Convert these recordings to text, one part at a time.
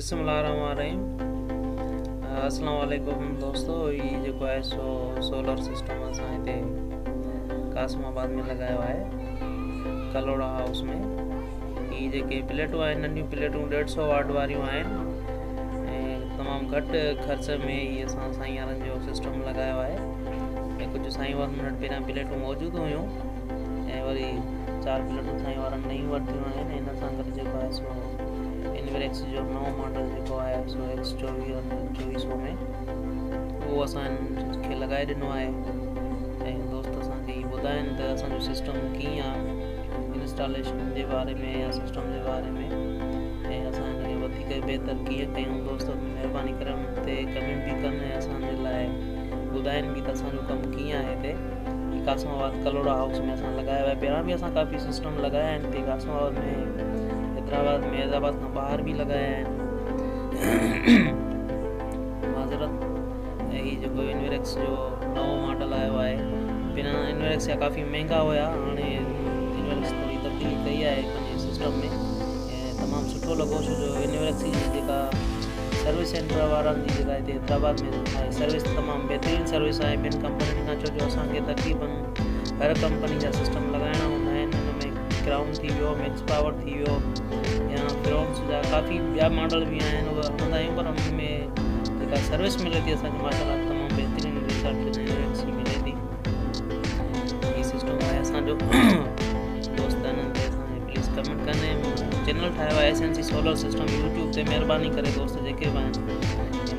बिस्मिल्लाहिर्रहमानिर्रहीम। अस्सलाम वालेकुम दोस्तों, ये जो है सो सोलर सिस्टम असां हिते कासमाबाद में लगायो आहे, कलोड़ा हाउस में। ये जेके प्लेटूं आहिनि, नंढियूं प्लेटूं 150 वाट वारियूं आहिनि ऐं तमामु घटि ख़र्च में ये असां साईं वारनि जो सिस्टम लगायो आहे। ऐं कुझु साईं वारनि वटि पहिरियां प्लेटूं मौजूदु हुयूं ऐं वरी 4 प्लेटूं साईं वारनि नयूं वरितियूं आहिनि। हिन सां गॾु जेको आहे सो इनवेक्स जो नओं मॉडल जेको आहे सो X2400 में उहो असां खे लॻाए ॾिनो आहे। ऐं दोस्त असांखे हीअ ॿुधाइनि त असांजो सिस्टम कीअं आहे, इंस्टॉलेशन जे बारे में या सिस्टम जे बारे में, ऐं असां हिनखे वधीक बहितर कीअं कयूं। दोस्त महिरबानी करे हुन ते कमेंट बि कनि ऐं असांजे लाइ ॿुधाइनि बि त असांजो कमु कीअं आहे। हिते कासमाबाद कलोड़ा हाउस में असां लॻायो आहे। पहिरां बि असां काफ़ी सिस्टम लॻाया आहिनि हिते कासमाबाद में, हैदराबाद खां ॿाहिरि बि लॻाया आहिनि। माज़रत। ऐं हीअ जेको इनवेक्स जो नओं मॉडल आयो आहे, पहिरियां इनवेक्स जा काफ़ी महांगा हुया, हाणे इनवेक्स थोरी तब्दीली कई आहे पंहिंजे सिस्टम में ऐं तमामु सुठो लॻो। छो जो इनवेक्स जी जेका सर्विस सेंटर वारनि जी जेका हिते हैदराबाद में आहे, सर्विस तमामु बहितरीनु सर्विस आहे ॿियनि कंपनियुनि खां। छो जो असांखे तक़रीबन हर कंपनी जा सिस्टम लॻाइणा हूंदा आहिनि। हिन में क्राउन थी वियो, मैक्स पावर थी वियो, या फ्रोन्स जा काफ़ी ॿिया मॉडल बि आहिनि, उहे हणंदा आहियूं। पर हुन में जेका सर्विस मिले थी असांखे माशाअल्लाह तमामु बहितरीनु रिज़ल्ट मिले थी। हीअ सिस्टम आहे असांजो। दोस्त हिननि ते असांखे प्लीज़ कमेंट कनि। चैनल ठाहियो आहे SNC सोलर सिस्टम यूट्यूब ते। महिरबानी करे दोस्त जेके बि आहिनि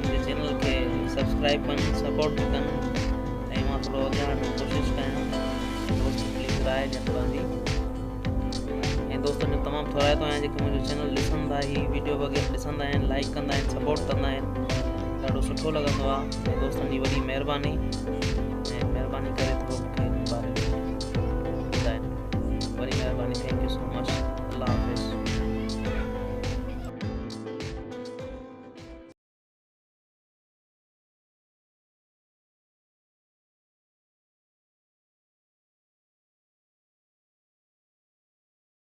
हिन चैनल खे सब्सक्राइब कनि, सपोर्ट बि कनि ऐं मां थोरो अॻियां वञण जी कोशिशि कयां। दोस्त प्लीज़ राय ॾियनि पंहिंजी। ऐं दोस्तनि जो तमामु थोराइतो आहियां जेके मुंहिंजो चैनल ॾिसंदा, हीअ वीडियो वग़ैरह ॾिसंदा आहिनि, लाइक कंदा आहिनि, सपोर्ट कंदा आहिनि, ॾाढो सुठो लॻंदो आहे। ऐं दोस्तनि जी वॾी महिरबानी।